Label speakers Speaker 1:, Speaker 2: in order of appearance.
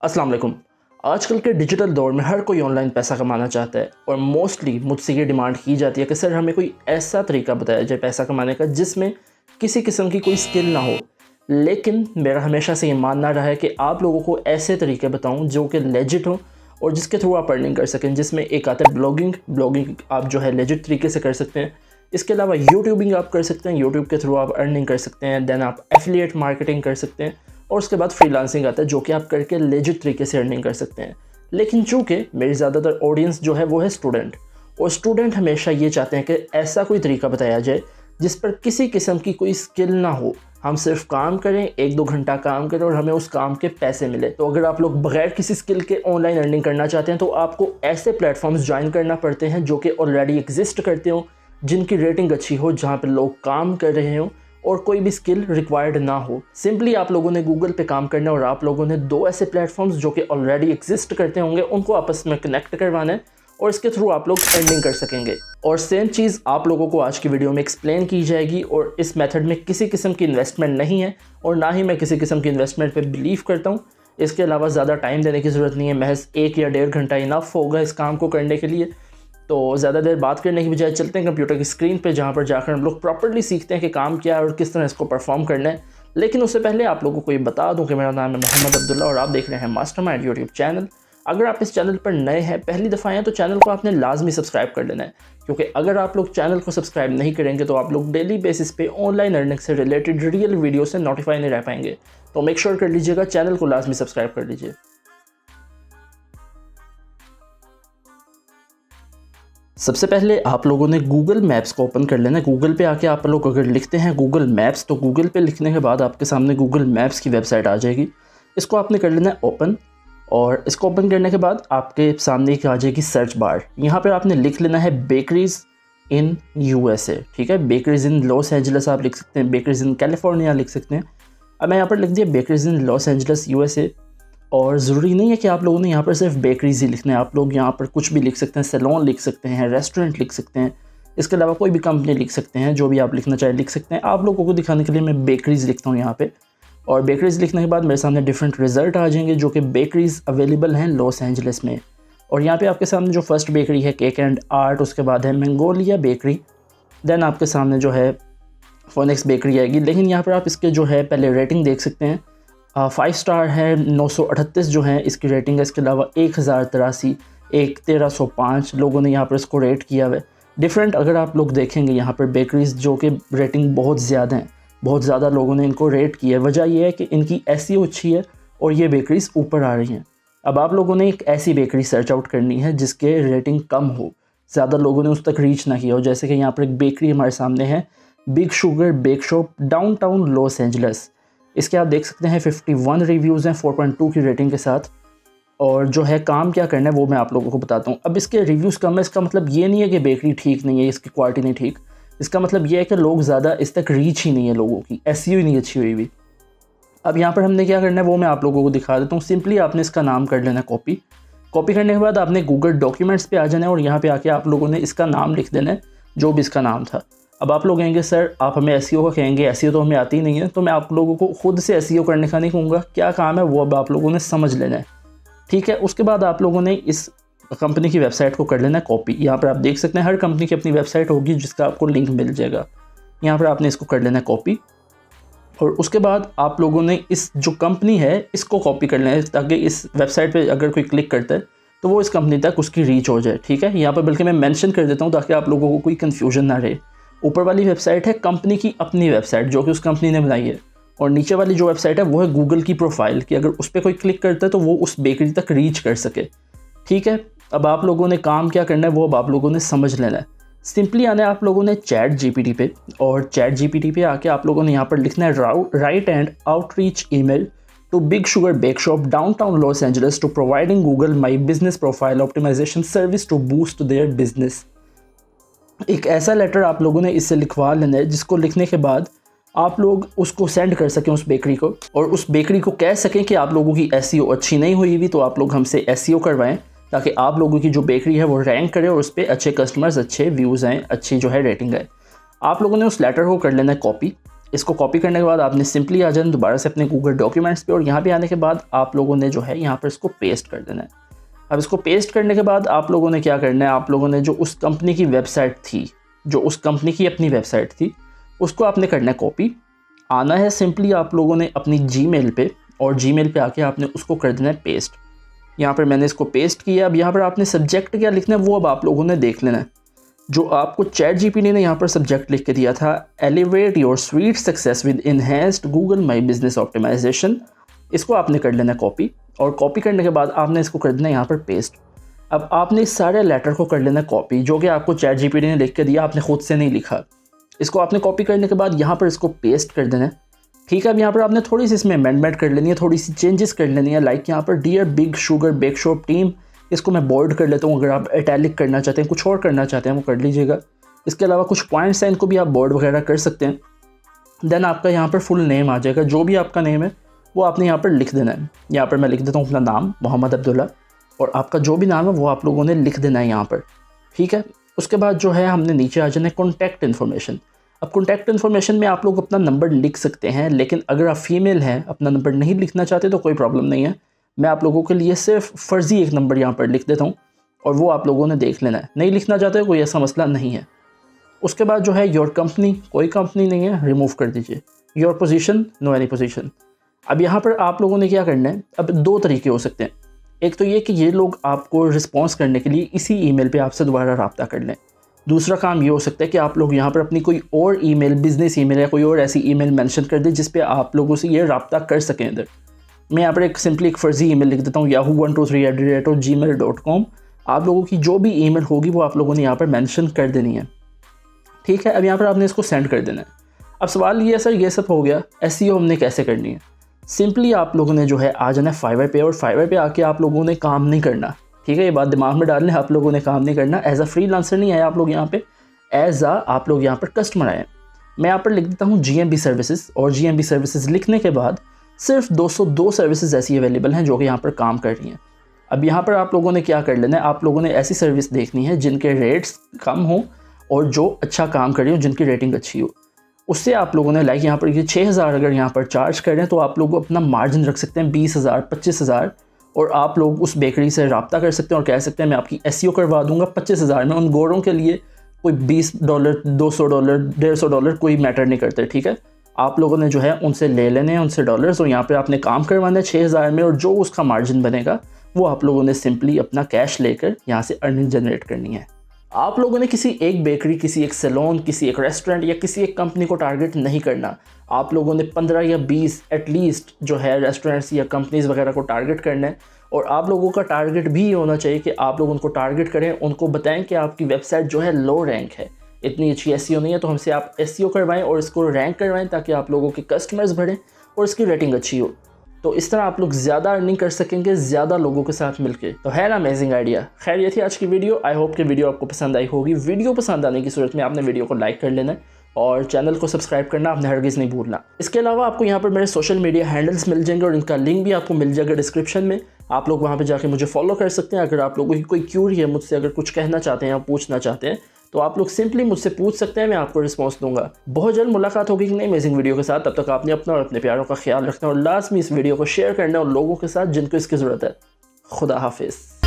Speaker 1: अस्सलाम वालेकुम। आजकल के डिजिटल दौर में हर कोई ऑनलाइन पैसा कमाना चाहता है और मोस्टली मुझसे ये डिमांड की जाती है कि सर हमें कोई ऐसा तरीका बताया जाए पैसा कमाने का जिसमें किसी किस्म की कोई स्किल ना हो। लेकिन मेरा हमेशा से ये मानना रहा है कि आप लोगों को ऐसे तरीके बताऊं जो कि लेजिट हों और जिसके थ्रू आप अर्निंग कर सकें, जिसमें एक आता है ब्लॉगिंग आप जो है लेजिट तरीके से कर सकते हैं। इसके अलावा यूट्यूबिंग आप कर सकते हैं, यूट्यूब के थ्रू आप अर्निंग कर सकते हैं। देन आप एफिलिएट मार्केटिंग कर सकते हैं और उसके बाद फ्रीलांसिंग आता है जो कि आप करके लेजिट तरीके से अर्निंग कर सकते हैं। लेकिन चूँकि मेरी ज़्यादातर ऑडियंस जो है वो है स्टूडेंट, और स्टूडेंट हमेशा ये चाहते हैं कि ऐसा कोई तरीका बताया जाए जिस पर किसी किस्म की कोई स्किल ना हो, हम सिर्फ काम करें, 1-2 घंटा काम करें और हमें उस काम के पैसे मिले। तो अगर आप लोग बगैर किसी स्किल के ऑनलाइन अर्निंग करना चाहते हैं तो आपको ऐसे प्लेटफॉर्म्स ज्वाइन करना पड़ते हैं जो कि ऑलरेडी एग्जिस्ट करते हो, जिनकी रेटिंग अच्छी हो, जहाँ पर लोग काम कर रहे हों और कोई भी स्किल रिक्वायर्ड ना हो। सिंपली आप लोगों ने गूगल पे काम करना है और आप लोगों ने 2 ऐसे प्लेटफॉर्म्स जो कि ऑलरेडी एग्जिस्ट करते होंगे उनको आपस में कनेक्ट करवाना है और इसके थ्रू आप लोग अर्निंग कर सकेंगे। और सेम चीज़ आप लोगों को आज की वीडियो में एक्सप्लेन की जाएगी। और इस मेथड में किसी किस्म की इन्वेस्टमेंट नहीं है और ना ही मैं किसी किस्म की इन्वेस्टमेंट पे बिलीव करता हूँ। इसके अलावा ज़्यादा टाइम देने की ज़रूरत नहीं है, महज 1 या 1.5 घंटा इनफ होगा इस काम को करने के लिए। तो ज़्यादा देर बात करने की बजाय चलते हैं कंप्यूटर की स्क्रीन पे, जहाँ पर जाकर हम लोग प्रॉपर्ली सीखते हैं कि काम क्या है और किस तरह इसको परफॉर्म करना है। लेकिन उससे पहले आप लोगों को ये बता दूं कि मेरा नाम है मोहम्मद अब्दुल्ला और आप देख रहे हैं मास्टरमाइंड यूट्यूब चैनल। अगर आप इस चैनल पर नए हैं, पहली दफ़ा हैं, तो चैनल को आपने लाजमी सब्सक्राइब कर लेना है, क्योंकि अगर आप लोग चैनल को सब्सक्राइब नहीं करेंगे तो आप लोग डेली बेसिस पे ऑनलाइन अर्निंग से रिलेटेड रियल वीडियो से नोटिफाई नहीं रह पाएंगे। तो मेक श्योर कर लीजिएगा, चैनल को लाजमी सब्सक्राइब कर लीजिए। सबसे पहले आप लोगों ने गूगल मैप्स को ओपन कर लेना है। गूगल पे आके आप लोग अगर लिखते हैं गूगल मैप्स, तो गूगल पे लिखने के बाद आपके सामने गूगल मैप्स की वेबसाइट आ जाएगी। इसको आपने कर लेना है ओपन, और इसको ओपन करने के बाद आपके सामने एक आ जाएगी सर्च बार। यहाँ पर आपने लिख लेना है बेकरीज़ इन यूएसए। ठीक है, बेकरीज़ इन लॉस एंजल्स आप लिख सकते हैं, बेकरीज़ इन कैलिफोर्निया लिख सकते हैं। अब मैं यहाँ पर लिख दिया बेकरीज़ इन लॉस एंजल्स यूएसए। और ज़रूरी नहीं है कि आप लोगों ने यहाँ पर सिर्फ बेकरीज ही लिखना है, आप लोग यहाँ पर कुछ भी लिख सकते हैं, सैलून लिख सकते हैं, रेस्टोरेंट लिख सकते हैं। इसके अलावा कोई भी कंपनी लिख सकते हैं, जो भी आप लिखना चाहें लिख सकते हैं। आप लोगों को दिखाने के लिए मैं बेकरीज लिखता हूँ यहाँ पे, और बेकरीज लिखने के बाद मेरे सामने डिफरेंट रिजल्ट आ जाएंगे जो कि बेकरीज अवेलेबल हैं लॉस एंजल्स में। और यहाँ पर आपके सामने जो फर्स्ट बेकरी है केक एंड आर्ट, उसके बाद है मैंगोलिया बेकरी, देन आपके सामने जो है फोनिक्स बेकरी आएगी। लेकिन यहाँ पर आप इसके जो है पहले रेटिंग देख सकते हैं, 5 स्टार है, 938 जो है इसकी रेटिंग है। इसके अलावा 1083, 1305 लोगों ने यहाँ पर इसको रेट किया हुआ है। डिफरेंट अगर आप लोग देखेंगे यहाँ पर बेकरीज जो कि रेटिंग बहुत ज़्यादा हैं, बहुत ज़्यादा लोगों ने इनको रेट किया है। वजह यह है कि इनकी एसईओ अच्छी है और ये बेकरीज ऊपर आ रही हैं। अब आप लोगों ने एक ऐसी बेकरी सर्च आउट करनी है जिसके रेटिंग कम हो, ज़्यादा लोगों ने उस तक रीच ना किया हो। जैसे कि यहाँ पर एक बेकरी हमारे सामने है, Big Sugar Bake Shop, downtown Los Angeles. इसके आप देख सकते हैं 51 रिव्यूज़ हैं 4.2 की रेटिंग के साथ। और जो है काम क्या करना है वो मैं आप लोगों को बताता हूँ। अब इसके रिव्यूज़ कम है, इसका मतलब ये नहीं है कि बेकरी ठीक नहीं है, इसकी क्वालिटी नहीं ठीक। इसका मतलब ये है कि लोग ज़्यादा इस तक रीच ही नहीं है, लोगों की एसईओ ही नहीं अच्छी हुई भी। अब यहाँ पर हमने क्या करना है वो मैं आप लोगों को दिखा देता हूँ। सिंपली आपने इसका नाम कर लेना है कॉपी करने के बाद आपने गूगल डॉक्यूमेंट्स पे आ जाना है और यहाँ पे आके आप लोगों ने इसका नाम लिख देना है, जो भी इसका नाम था। अब आप लोग कहेंगे सर आप हमें एसईओ का कहेंगे, एसईओ तो हमें आती ही नहीं है। तो मैं आप लोगों को खुद से एसईओ करने का नहीं कहूँगा, क्या काम है वो अब आप लोगों ने समझ लेना है। ठीक है, उसके बाद आप लोगों ने इस कंपनी की वेबसाइट को कर लेना है कॉपी। यहाँ पर आप देख सकते हैं हर कंपनी की अपनी वेबसाइट होगी जिसका आपको लिंक मिल जाएगा। यहाँ पर आपने इसको कर लेना है कॉपी, और उसके बाद आप लोगों ने इस जो कंपनी है इसको कॉपी कर लेना है, ताकि इस वेबसाइट पर अगर कोई क्लिक करता है तो वो इस कंपनी तक उसकी रीच हो जाए। ठीक है, यहाँ पर बल्कि मैं मेंशन कर देता हूँ ताकि आप लोगों को कोई कन्फ्यूजन ना रहे। ऊपर वाली वेबसाइट है कंपनी की अपनी वेबसाइट जो कि उस कंपनी ने बनाई है, और नीचे वाली जो वेबसाइट है वो है गूगल की प्रोफाइल कि अगर उस पर कोई क्लिक करता है तो वो उस बेकरी तक रीच कर सके। ठीक है, अब आप लोगों ने काम क्या करना है वो अब आप लोगों ने समझ लेना है। सिंपली आना है आप लोगों ने चैट जीपीटी पे, और चैट जीपीटी पे आके आप लोगों ने यहाँ पर लिखना है write and outreach email to Big Sugar Bake Shop downtown Los Angeles to providing Google My Business profile optimisation service to boost their business. एक ऐसा लेटर आप लोगों ने इससे लिखवा लेना है जिसको लिखने के बाद आप लोग उसको सेंड कर सकें उस बेकरी को, और उस बेकरी को कह सकें कि आप लोगों की एसईओ अच्छी नहीं हुई हुई तो आप लोग हमसे एसईओ करवाएं, ताकि आप लोगों की जो बेकरी है वो रैंक करे और उस पर अच्छे कस्टमर्स, अच्छे व्यूज़ आएँ, अच्छी जो है रेटिंग आए। आप लोगों ने उस लेटर को कर लेना है कॉपी, इसको कॉपी करने के बाद आपने सिंपली आ जाना दोबारा से अपने गूगल डॉक्यूमेंट्स पे और यहाँ पे आने के बाद आप लोगों ने जो है यहाँ पर इसको पेस्ट कर देना है। अब इसको पेस्ट करने के बाद आप लोगों ने क्या करना है, आप लोगों ने जो उस कंपनी की वेबसाइट थी, जो उस कंपनी की अपनी वेबसाइट थी, उसको आपने करना है कॉपी। आना है सिंपली आप लोगों ने अपनी जीमेल पे और जीमेल पे आके आपने उसको कर देना है पेस्ट। यहाँ पर मैंने इसको पेस्ट किया। अब यहाँ पर आपने सब्जेक्ट क्या लिखना है वो अब आप लोगों ने देख लेना है। जो आपको चैट जीपीटी ने यहाँ पर सब्जेक्ट लिख के दिया था, elevate your sweet success with enhanced Google My Business optimisation, इसको आपने कर लेना कॉपी। और कॉपी करने के बाद आपने इसको कर देना यहाँ पर पेस्ट। अब आपने इस सारे लेटर को कर लेना कॉपी, जो कि आपको चैट जीपीटी ने लिख के दिया, आपने खुद से नहीं लिखा। इसको आपने कॉपी करने के बाद यहाँ पर इसको पेस्ट कर देना है। ठीक है, अब यहाँ पर आपने थोड़ी सी इसमें अमेंडमेंट कर लेनी है, थोड़ी सी चेंजेस कर लेनी है। लाइक यहाँ पर dear Big Sugar Bake Shop team, इसको मैं बोल्ड कर लेता हूँ। अगर आप इटैलिक करना चाहते हैं, कुछ और करना चाहते हैं, वो कर लीजिएगा। इसके अलावा कुछ पॉइंट्स हैं, इनको भी आप बोल्ड वगैरह कर सकते हैं। देन आपका यहाँ पर फुल नेम आ जाएगा, जो भी आपका नेम है वो आपने यहाँ पर लिख देना है। यहाँ पर मैं लिख देता हूँ अपना नाम मोहम्मद अब्दुल्ला, और आपका जो भी नाम है वो आप लोगों ने लिख देना है यहाँ पर। ठीक है, उसके बाद जो है हमने नीचे आ जाना है कॉन्टैक्ट इन्फॉर्मेशन। अब कॉन्टैक्ट इन्फॉर्मेशन में आप लोग अपना नंबर लिख सकते हैं, लेकिन अगर आप फीमेल हैं, अपना नंबर नहीं लिखना चाहते तो कोई प्रॉब्लम नहीं है। मैं आप लोगों के लिए सिर्फ फ़र्ज़ी एक नंबर यहाँ पर लिख देता हूँ और वो आप लोगों ने देख लेना है। नहीं लिखना चाहते कोई ऐसा मसला नहीं है। उसके बाद जो है योर कंपनी, कोई कंपनी नहीं है, रिमूव कर दीजिए। Your position, no any position. अब यहाँ पर आप लोगों ने क्या करना है, अब दो तरीके हो सकते हैं। एक तो ये कि ये लोग आपको रिस्पॉन्स करने के लिए इसी ईमेल पे आपसे दोबारा रब्ता कर लें। दूसरा काम ये हो सकता है कि आप लोग यहाँ पर अपनी कोई और ईमेल, बिज़नेस ईमेल या कोई और ऐसी ईमेल मेंशन कर दें जिस पे आप लोगों से ये रब्ता कर सकें इधर। मैं यहाँ पर एक सिंपली एक फ़र्ज़ी ईमेल लिख देता हूँ, yahoo123@gmail.com। आप लोगों की जो भी ईमेल होगी वो आप लोगों ने यहाँ पर मेंशन कर देनी है। ठीक है, अब यहाँ पर आपने इसको सेंड कर देना है। अब सवाल ये है सर, ये सब हो गया, एसईओ हमने कैसे करनी है? सिंपली आप लोगों ने जो है आ जाना है फाइवर पे, और फाइवर पे आके आप लोगों ने काम नहीं करना। ठीक है, ये बात दिमाग में डाल लें, आप लोगों ने काम नहीं करना। एज अ फ्रीलांसर नहीं आए आप लोग यहाँ पे, एज अ आप लोग यहाँ पर कस्टमर आए। मैं यहाँ पर लिख देता हूँ GMB सर्विसेज, और GMB सर्विसेज लिखने के बाद सिर्फ 202 सर्विसेज ऐसी अवेलेबल हैं जो कि यहाँ पर काम कर रही हैं। अब यहाँ पर आप लोगों ने क्या कर लेना है, आप लोगों ने ऐसी सर्विस देखनी है जिनके रेट्स कम हों और जो अच्छा काम कर रही हो, जिनकी रेटिंग अच्छी हो। उससे आप लोगों ने लाइक यहाँ पर ये 6000 अगर यहाँ पर चार्ज कर रहे हैं तो आप लोग अपना मार्जिन रख सकते हैं 20,000, 25,000, और आप लोग उस बेकरी से रब्ता कर सकते हैं और कह सकते हैं मैं आपकी एसईओ करवा दूंगा 25,000 में। उन गोरों के लिए कोई $20, $200, $150 कोई मैटर नहीं करते। ठीक है, आप लोगों ने जो है उनसे ले लेने हैं, उनसे डॉलर्स, और यहाँ पे आपने काम करवाना है 6000 में, और जो उसका मार्जिन बनेगा वो आप लोगों ने सिंपली अपना कैश लेकर यहाँ से अर्निंग जनरेट करनी है। आप लोगों ने किसी एक बेकरी, किसी एक सैलून, किसी एक रेस्टोरेंट या किसी एक कंपनी को टारगेट नहीं करना। आप लोगों ने 15 या 20 एटलीस्ट जो है रेस्टोरेंट्स या कंपनीज़ वगैरह को टारगेट करना है। और आप लोगों का टारगेट भी ये होना चाहिए कि आप लोग उनको टारगेट करें, उनको बताएं कि आपकी वेबसाइट जो है लो रैंक है, इतनी अच्छी एसईओ नहीं है, तो हमसे आप एसईओ करवाएं और इसको रैंक करवाएं ताकि आप लोगों के कस्टमर्स बढ़ें और इसकी रेटिंग अच्छी हो। तो इस तरह आप लोग ज़्यादा अर्निंग कर सकेंगे ज़्यादा लोगों के साथ मिलके। तो है ना अमेजिंग आइडिया। खैर ये थी आज की वीडियो। आई होप कि वीडियो आपको पसंद आई होगी। वीडियो पसंद आने की सूरत में आपने वीडियो को लाइक कर लेना है और चैनल को सब्सक्राइब करना आपने हरगिज़ नहीं भूलना। इसके अलावा आपको यहाँ पर मेरे सोशल मीडिया हैंडल्स मिल जाएंगे और इनका लिंक भी आपको मिल जाएगा डिस्क्रिप्शन में। आप लोग वहाँ पर जाके मुझे फॉलो कर सकते हैं। अगर आप लोगों की कोई क्यूरी है, मुझसे अगर कुछ कहना चाहते हैं या पूछना चाहते हैं, तो आप लोग सिंपली मुझसे पूछ सकते हैं, मैं आपको रिस्पॉन्स दूंगा। बहुत जल्द मुलाकात होगी एक नई अमेजिंग वीडियो के साथ। तब तक आपने अपना और अपने प्यारों का ख्याल रखना और लाजमी इस वीडियो को शेयर करना उन लोगों के साथ जिनको इसकी ज़रूरत है। खुदा हाफिज़।